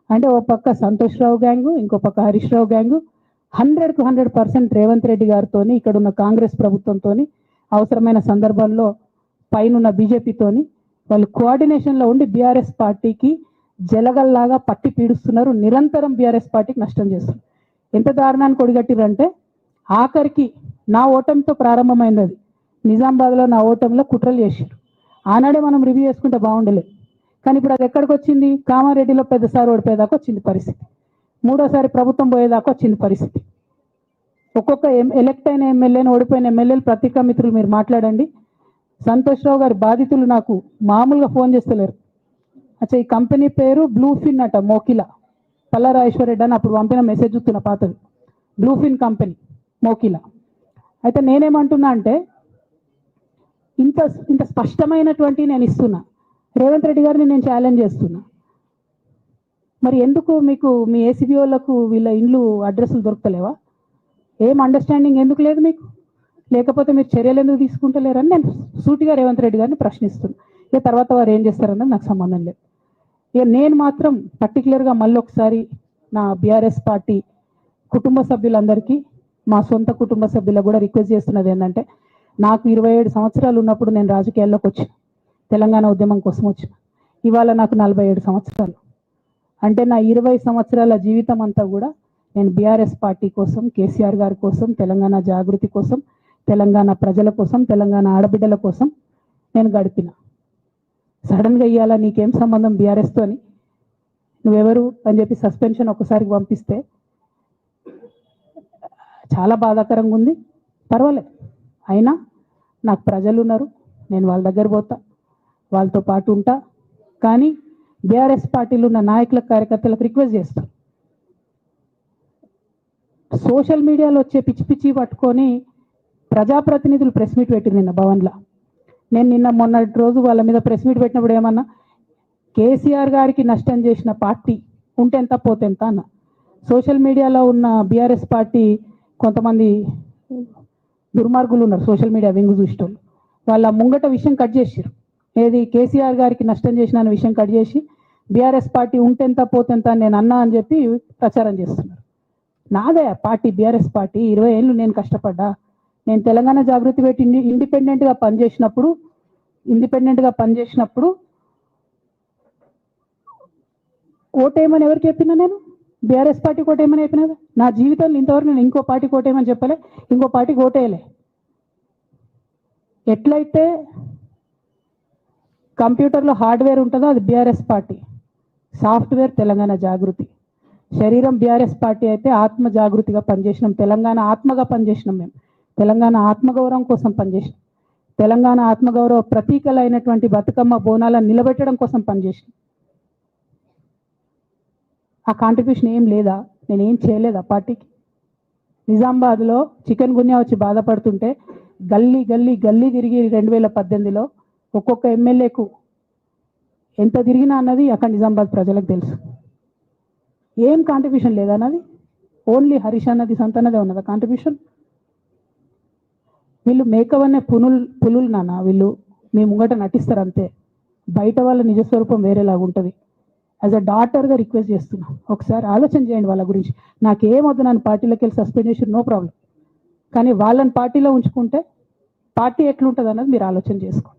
అంటే ఓ పక్క సంతోష్ రావు గ్యాంగు, ఇంకో పక్క హరీష్ రావు గ్యాంగు 100కు 100% రేవంత్ రెడ్డి గారితో, ఇక్కడ ఉన్న కాంగ్రెస్ ప్రభుత్వంతో, అవసరమైన సందర్భాల్లో పైన బీజేపీతోని వాళ్ళు కోఆర్డినేషన్లో ఉండి బీఆర్ఎస్ పార్టీకి జలగల్లాగా పట్టి పీడుస్తున్నారు. నిరంతరం బీఆర్ఎస్ పార్టీకి నష్టం చేస్తున్నారు. ఎంత దారుణాన్ని కొడిగట్టిరంటే ఆఖరికి నా ఓటమితో ప్రారంభమైంది అది. నిజామాబాద్లో నా ఓటమిలో కుట్రలు చేశారు. ఆనాడే మనం రివ్యూ చేసుకుంటే బాగుండలేదు. కానీ ఇప్పుడు అది ఎక్కడికి వచ్చింది? కామారెడ్డిలో పెద్దసారి ఓడిపోయేదాకా వచ్చింది పరిస్థితి. మూడోసారి ప్రభుత్వం పోయేదాకా వచ్చింది పరిస్థితి. ఒక్కొక్క ఎలక్ట్ అయిన ఎమ్మెల్యేని, ఓడిపోయిన ఎమ్మెల్యేలు పత్రికా మిత్రులు మీరు మాట్లాడండి. సంతోష్ రావు గారి బాధితులు నాకు మామూలుగా ఫోన్ చేస్తలేరు. అచ్చా, ఈ కంపెనీ పేరు బ్లూఫిన్ అట, మోకిలా పల్లారాజేశ్వరరెడ్డి అని అప్పుడు పంపిన మెసేజ్ చూస్తున్న పాతది. Bluefin company Mokila. అయితే నేనేమంటున్నా అంటే ఇంత ఇంత స్పష్టమైనటువంటి నేను ఇస్తున్నా. రేవంత్ రెడ్డి గారిని నేను ఛాలెంజ్ చేస్తున్నా. మరి ఎందుకు మీకు మీ ఏసీబీ వాళ్ళకు వీళ్ళ ఇండ్లు అడ్రస్లు దొరకలేవా? ఏం అండర్స్టాండింగ్ ఎందుకు లేదు మీకు? లేకపోతే మీరు చర్యలు ఎందుకు తీసుకుంటలేరని నేను సూటిగా రేవంత్ రెడ్డి గారిని ప్రశ్నిస్తున్నాను. ఇక తర్వాత వారు ఏం చేస్తారన్నది నాకు సంబంధం లేదు. ఇక నేను మాత్రం పర్టికులర్గా మళ్ళీ ఒకసారి నా బీఆర్ఎస్ పార్టీ కుటుంబ సభ్యులందరికీ, మా సొంత కుటుంబ సభ్యులకు కూడా రిక్వెస్ట్ చేస్తున్నది ఏంటంటే, నాకు 27 సంవత్సరాలు ఉన్నప్పుడు నేను రాజకీయాల్లోకి వచ్చిన, తెలంగాణ ఉద్యమం కోసం వచ్చిన. ఇవాళ నాకు 47 సంవత్సరాలు. అంటే నా 20 సంవత్సరాల జీవితం అంతా కూడా నేను బీఆర్ఎస్ పార్టీ కోసం, కేసీఆర్ గారి కోసం, తెలంగాణ జాగృతి కోసం, తెలంగాణ ప్రజల కోసం, తెలంగాణ ఆడబిడ్డల కోసం నేను గడిపిన. సడన్గా ఇయ్యాల నీకేం సంబంధం బీఆర్ఎస్తో అని, నువ్వెవరు అని చెప్పి సస్పెన్షన్ ఒకసారికి పంపిస్తే చాలా బాధాకరంగా ఉంది. పర్వాలేదు, అయినా నాకు ప్రజలు ఉన్నారు, నేను వాళ్ళ దగ్గర పోతా, వాళ్ళతో పాటు ఉంటా. కానీ బీఆర్ఎస్ పార్టీలో ఉన్న నాయకులకు, కార్యకర్తలకు రిక్వెస్ట్ చేస్తాను, సోషల్ మీడియాలో వచ్చే పిచ్చి పిచ్చి పట్టుకొని ప్రజాప్రతినిధులు ప్రెస్ మీట్ పెట్టింది నిన్న భవన్లో. నేను నిన్న మొన్నటి రోజు వాళ్ళ మీద ప్రెస్ మీట్ పెట్టినప్పుడు ఏమన్నా, కేసీఆర్ గారికి నష్టం చేసిన పార్టీ ఉంటే ఎంత పోతే ఎంత అన్న. సోషల్ మీడియాలో ఉన్న బీఆర్ఎస్ పార్టీ కొంతమంది దుర్మార్గులు ఉన్నారు, సోషల్ మీడియా వింగు చూసేటోళ్ళు. వాళ్ళ ముంగట విషయం కట్ చేసారు. ఏది కేసీఆర్ గారికి నష్టం చేసిన అనే విషయం కట్ చేసి బీఆర్ఎస్ పార్టీ ఉంటెంత పోతెంత నేను అన్నా అని చెప్పి ప్రచారం చేస్తున్నారు. నాదే పార్టీ బీఆర్ఎస్ పార్టీ. 20 ఏళ్ళు నేను కష్టపడ్డా. నేను తెలంగాణ జాగృతి పెట్టి ఇండిపెండెంట్గా పనిచేసినప్పుడు ఓటేయమని ఎవరు చెప్పినా? నేను బీఆర్ఎస్ పార్టీకి ఓటేయమని చెప్పినా? నా జీవితంలో ఇంతవరకు నేను ఇంకో పార్టీకి ఓటేయమని చెప్పలే, ఇంకో పార్టీకి ఓటేయలే. ఎట్లయితే కంప్యూటర్లో హార్డ్వేర్ ఉంటుందో అది బీఆర్ఎస్ పార్టీ, సాఫ్ట్వేర్ తెలంగాణ జాగృతి. శరీరం బీఆర్ఎస్ పార్టీ అయితే ఆత్మ జాగృతిగా పనిచేసినాం, తెలంగాణ ఆత్మగా పనిచేసినాం. మేము తెలంగాణ ఆత్మగౌరవం కోసం పనిచేసినాం, తెలంగాణ ఆత్మగౌరవ ప్రతీకలైనటువంటి బతుకమ్మ బోనాలను నిలబెట్టడం కోసం పనిచేసినాం. ఆ కాంట్రిబ్యూషన్ ఏం లేదా? నేనేం చేయలేదు ఆ పార్టీకి. నిజామాబాద్లో చికెన్ గున్యా వచ్చి బాధపడుతుంటే గల్లీ గల్లీ గల్లీ తిరిగి 2018లో ఒక్కొక్క ఎమ్మెల్యేకు ఎంత తిరిగినా అన్నది అక్కడ నిజామాబాద్ ప్రజలకు తెలుసు. ఏం కాంట్రిబ్యూషన్ లేదన్నది? ఓన్లీ హరీష్ అన్నది, సంతన్నదే ఉన్నదా కాంట్రిబ్యూషన్? వీళ్ళు మేకవనే పులులు నాన్న. వీళ్ళు మీ ముంగట నటిస్తారు అంతే, బయట వాళ్ళ నిజస్వరూపం వేరేలాగా ఉంటుంది. యాజ్ అ డాటర్గా రిక్వెస్ట్ చేస్తున్నా, ఒకసారి ఆలోచన చేయండి వాళ్ళ గురించి. నాకేమొద్దు, నన్ను పార్టీలోకి వెళ్ళి సస్పెండ్ చేసి నో ప్రాబ్లం, కానీ వాళ్ళని పార్టీలో ఉంచుకుంటే పార్టీ ఎట్లుంటుంది అన్నది మీరు ఆలోచన చేసుకోండి.